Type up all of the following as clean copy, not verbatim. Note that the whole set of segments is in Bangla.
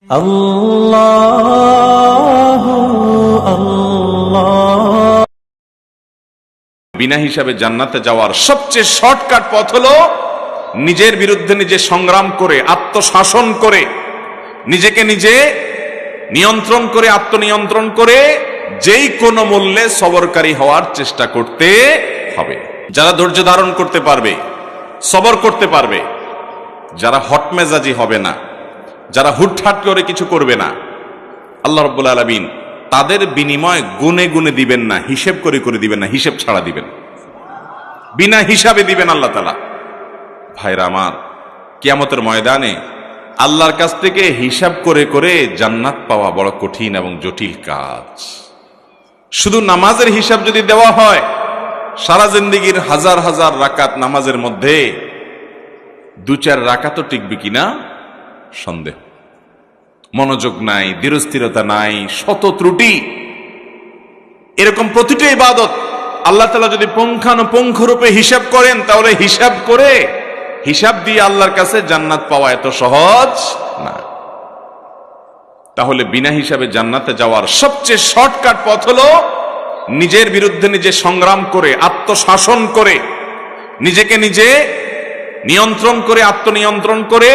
আল্লাহু আল্লাহ। বিনা হিসাবে জান্নাতে যাওয়ার সবচেয়ে শর্টকাট পথ হলো নিজের বিরুদ্ধে নিজে সংগ্রাম করে, আত্মশাসন করে, নিজেকে নিজে নিয়ন্ত্রণ করে, আত্মনিয়ন্ত্রণ করে যেই কোনো মূল্যে সবরকারী হওয়ার চেষ্টা করতে হবে। যারা ধৈর্য ধারণ করতে পারবে, সবর করতে পারবে, যারা হটমেজাজি হবে না, যারা হুটহাট করে কিছু করবে না, আল্লাহ রাব্বুল আলামিন তাদের বিনিময় গুনে গুনে দিবেন না, হিসেব করে করে দিবেন না, হিসেব ছাড়া দিবেন, বিনা হিসাবে দিবেন আল্লাহ তাআলা। ভাইরা আমার, কিয়ামতের ময়দানে আল্লাহর কাছ থেকে হিসাব করে করে জান্নাত পাওয়া বড় কঠিন এবং জটিল কাজ। শুধু নামাজের হিসাব যদি দেওয়া হয়, সারা জিন্দেগির হাজার হাজার রাকাত নামাজের মধ্যে 2-4 রাকাতও টিকবে কিনা সন্দেহ। মনোযোগ নাই, দৃঢ়স্থিরতা নাই, শত ত্রুটি। এরকম প্রতিটি ইবাদত আল্লাহ তাআলা যদি পুঙ্খানুপুঙ্খ রূপে হিসাব করেন, তাহলে হিসাব করে হিসাব দিয়ে আল্লাহর কাছে জান্নাত পাওয়া এত সহজ না। তাহলে বিনা হিসাবে জান্নাতে যাওয়ার সবচেয়ে শর্টকাট পথ হলো নিজের বিরুদ্ধে নিজে সংগ্রাম করে, আত্মশাসন করে, নিজেকে নিজে নিয়ন্ত্রণ করে, আত্মনিয়ন্ত্রণ করে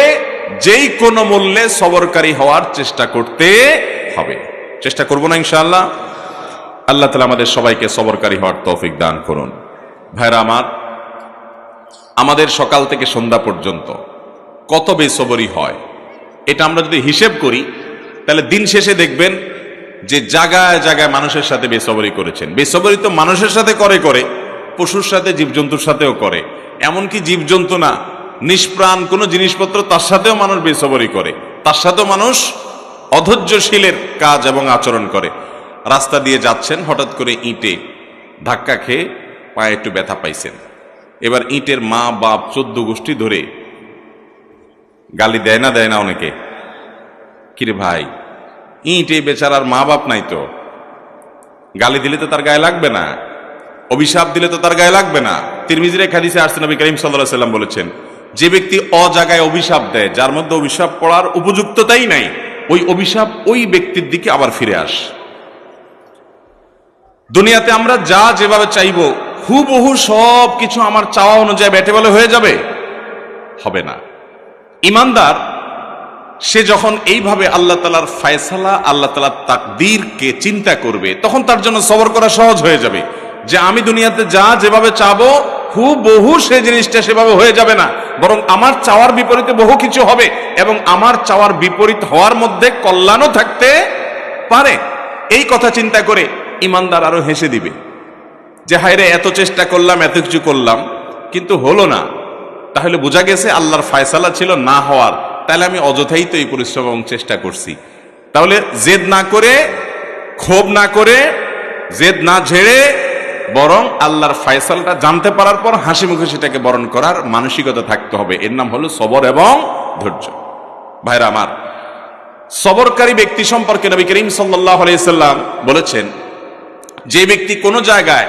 যেই কোনো মূল্যে সবরকারী হওয়ার চেষ্টা করতে হবে। চেষ্টা করব না ইনশাআল্লাহ? আল্লাহ তাআলা আমাদের সবাইকে সবরকারী হওয়ার তৌফিক দান করুন। ভাইরা আমার, আমাদের সকাল থেকে সন্ধ্যা পর্যন্ত কত বেসবরি হয়, এটা আমরা যদি হিসেব করি তাহলে দিন শেষে দেখবেন যে জায়গায় জায়গায় মানুষের সাথে বেসবরি করেছেন। বেসবরি তো মানুষের সাথে করে, পশুর সাথে, জীবজন্তুর সাথেও করে। এমনকি জীবজন্তু না, নিষ্প্রাণ কোনো জিনিসপত্র, তার সাথেও মানুষ বেসবরি করে, তার সাথেও মানুষ অধৈর্যশীলের কাজ এবং আচরণ করে। রাস্তা দিয়ে যাচ্ছেন, হঠাৎ করে ইটে ধাক্কা খেয়ে পায়ে একটু ব্যথা পাইছেন। এবার ইটের মা বাপ 14 গোষ্ঠী ধরে গালি দেয় না অনেকে? কিরে ভাই, ইটে বেচারার মা বাপ নাই তো, গালি দিলে তো তার গায়ে লাগবে না, অভিশাপ দিলে তো তার গায়ে লাগবে না। তিরমিজির এক হাদিসে আসছে, নবী করিম সাল্লাল্লাহু আলাইহি ওয়াসাল্লাম বলেছেন, যে ব্যক্তি অজাগায় অভিশাপ দেয়, যার মধ্যে অভিশাপ পড়ার উপযুক্ততাই নাই, ওই অভিশাপ ওই ব্যক্তির দিকে আবার ফিরে আস। দুনিয়াতে আমরা যা যেভাবে চাইবো, হুবহু সব কিছু আমার চাওয়া অনুযায়ী ব্যাটে বলে হয়ে যাবে? হবে না। ইমানদার সে যখন এইভাবে আল্লাহ তাআলার ফয়সালা, আল্লাহ তাআলার তাকদীরকে চিন্তা করবে, তখন তার জন্য সবর করা সহজ হয়ে যাবে। যে আমি দুনিয়াতে যা যেভাবে চাবো, হুবহু সেই জিনিসটা সেভাবে হয়ে যাবে না, বরং আমার চাওয়ার বিপরীতে বহু কিছু হবে, এবং আমার চাওয়ার বিপরীত হওয়ার মধ্যে কল্যাণও থাকতে পারে। এই কথা চিন্তা করে ইমানদার আরো হেসে দিবে যে হায় রে, এত চেষ্টা করলাম, এত কিছু করলাম, কিন্তু হলো না। তাহলে বোঝা গেছে আল্লাহর ফয়সালা ছিল না হওয়ার, তাহলে আমি অযথাই তো এই পরিশ্রম এবং চেষ্টা করছি। তাহলে জেদ না করে, ক্ষোভ না করে, জেদ না ঝেড়ে, বরং আল্লাহর ফয়সালাটা জানতে পারার পর হাসি মুখে সেটাকে বরণ করার মানসিকতা থাকতে হবে। এর নাম হলো সবর এবং ধৈর্য। ভাইরা আমার, সবরকারী ব্যক্তি সম্পর্কে নবী করিম সাল্লাল্লাহু আলাইহি সাল্লাম বলেছেন, যে ব্যক্তি কোনো জায়গায়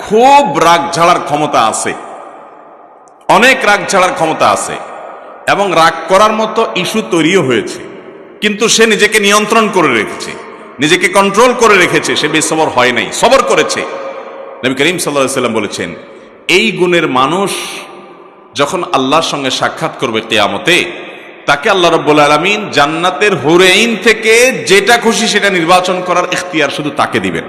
খুব রাগ ঝাড়ার ক্ষমতা আছে, অনেক রাগ ঝাড়ার ক্ষমতা আছে, এবং রাগ করার মতো ইস্যু তৈরিও হয়েছে, কিন্তু সে নিজেকে নিয়ন্ত্রণ করে রেখেছে, নিজেকে কন্ট্রোল করে রেখেছে, সে বেসবর হয় নাই, সবর করেছে। নবী করিম সাল্লাল্লাহু আলাইহি সাল্লাম বলেছেন, এই গুণের মানুষ যখন আল্লাহর সঙ্গে সাক্ষাৎ করবে কিয়ামতে, তাকে আল্লাহ রাব্বুল আলামিন জান্নাতের হুরাইন থেকে যেটা খুশি সেটা নির্বাচন করার ইখতিয়ার শুধু তাকে দিবেন।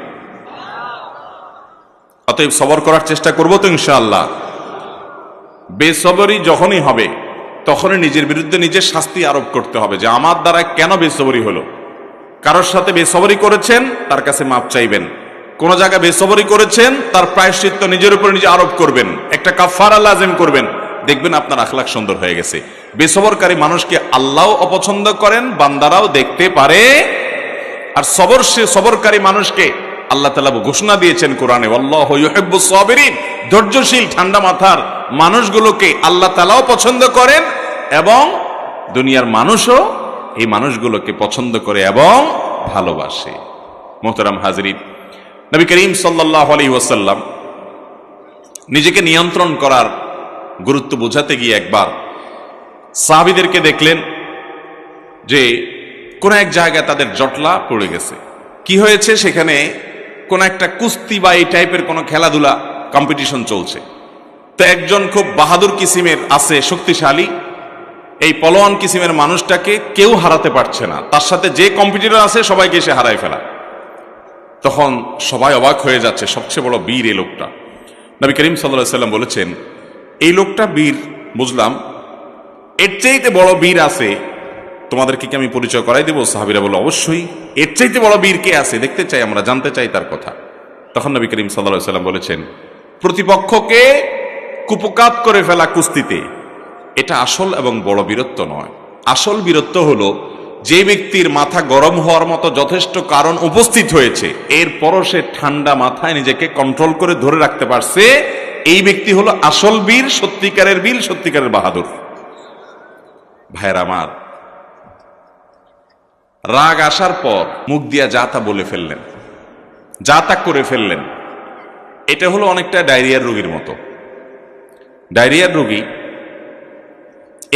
অতএব সবর করার চেষ্টা করবো তো ইনশাআল্লাহ। বেসবরি যখনই হবে, তখনই নিজের বিরুদ্ধে নিজের শাস্তি আরোপ করতে হবে যে আমার দ্বারা কেন বেসবরি হলো। কারোর সাথে বেসবরি করেছেন, তার কাছে মাপ চাইবেন। কোন জায়গায় বেসবরি করেছেন, তার প্রায়শ্চিত্ত নিজের উপর নিজে আরোপ করবেন, একটা কাফারা লাজিম করবেন। দেখবেন আপনার আখলাক সুন্দর হয়ে গেছে। বেসবরকারী মানুষকে আল্লাহও অপছন্দ করেন, বান্দারাও দেখতে পারে। আর সবরকারী মানুষকে আল্লাহ তাআলা ঘোষণা দিয়েছেন কোরআনে, আল্লাহু ইউহিব্বুস সাবিরিন, ধৈর্যশীল ঠান্ডা মাথার মানুষগুলোকে আল্লাহ তাআলাও পছন্দ করেন, এবং দুনিয়ার মানুষও এই মানুষগুলোকে পছন্দ করে এবং ভালোবাসে। মুহতারাম হাজরিন, নবী করিম সাল্লাল্লাহু আলাইহি ওয়াসাল্লাম নিজেকে নিয়ন্ত্রণ করার গুরুত্ব বোঝাতে গিয়ে একবার সাহাবীদেরকে দেখলেন যে কোন এক জায়গায় তাদের জটলা পড়ে গেছে। কি হয়েছে? সেখানে কোন একটা কুস্তি বা এই টাইপের কোন খেলাধুলা কম্পিটিশন চলছে। তো একজন খুব বাহাদুর কিসিমের আছে, শক্তিশালী, এই পলোয়ান কিসিমের মানুষটাকে কেউ হারাতে পারছে না, তার সাথে যে কম্পিটিটর আছে সবাইকে এসে হারায় ফেলা। তখন সবাই অবাক হয়ে যাচ্ছে, সবচেয়ে বড় বীর এই লোকটা। নবী করিম সাল্লাল্লাহু আলাইহি ওয়াসাল্লাম বলেছেন, এই লোকটা বীর বুঝলাম, এর চাইতে বড় বীর আছে, তোমাদেরকে কি আমি পরিচয় করাই দেবো? সাহাবীরা বলল, অবশ্যই, এর চাইতে বড় বীর কে আছে দেখতে চাই, আমরা জানতে চাই তার কথা। তখন নবী করিম সাল্লাল্লাহু আলাইহি ওয়াসাল্লাম বলেছেন, প্রতিপক্ষকে কুপকাত করে ফেলা কুস্তিতে এটা আসল এবং বড় বীরত্ব নয়। আসল বীরত্ব হলো যে ব্যক্তির মাথা গরম হওয়ার মতো যথেষ্ট কারণ উপস্থিত হয়েছে, এরপরও সে ঠান্ডা মাথায় নিজেকে কন্ট্রোল করে ধরে রাখতে পারছে, এই ব্যক্তি হলো আসল বীর, সত্যিকারের বীর, সত্যিকারের বাহাদুর। ভাইয়ের আমার, রাগ আসার পর মুখ দিয়া যা তা বলে ফেললেন, যা তা করে ফেললেন, এটা হলো অনেকটা ডায়রিয়ার রোগীর মতো। ডায়রিয়ার রোগী,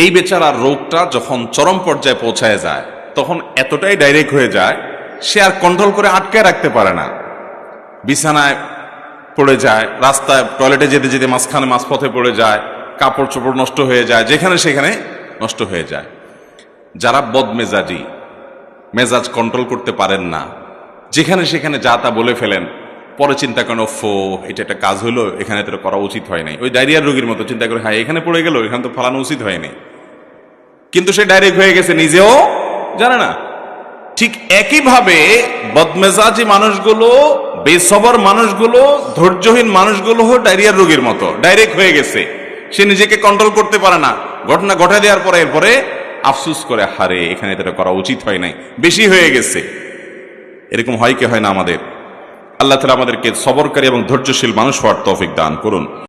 এই বেচারার রোগটা যখন চরম পর্যায়ে পৌঁছায় যায় তখন এতটাই ডাইরেক্ট হয়ে যায় সে আর কন্ট্রোল করে আটকায় রাখতে পারে না, বিছানায় পড়ে যায়, রাস্তায় টয়লেটে যেতে যেতে মাঝপথে পড়ে যায়, কাপড় চোপড় নষ্ট হয়ে যায়, যেখানে সেখানে নষ্ট হয়ে যায়। যারা বদমেজাজি, মেজাজ কন্ট্রোল করতে পারেন না, যেখানে সেখানে যা তা বলে ফেলেন, পরে চিন্তা করেন, ওফো, এটা একটা কাজ হলো, এখানে তো করা উচিত হয় নাই। ওই ডায়রিয়ার রোগীর মতো চিন্তা করে, হ্যাঁ এখানে পড়ে গেল, এখানে তো ফালানো উচিত হয়নি, কিন্তু সে ডাইরেক্ট হয়ে গেছে, নিজেও জানে না। ঠিক একইভাবে বদমেজাজি মানুষগুলো, বেসবর মানুষগুলো, ধৈর্যহীন মানুষগুলো ডায়রিয়ার রোগীর মতো ডাইরেক্ট হয়ে গেছে, সে নিজেকে কন্ট্রোল করতে পারে না। ঘটনা ঘটে দেওয়ার পরে এরপরে আফসুস করে, হারে এখানে এটা করা উচিত হয় নাই, বেশি হয়ে গেছে। এরকম হয় কি হয় না আমাদের? আল্লাহ তাআলা আমাদেরকে সবরকারী এবং ধৈর্যশীল মানুষ হওয়ার তৌফিক দান করুন।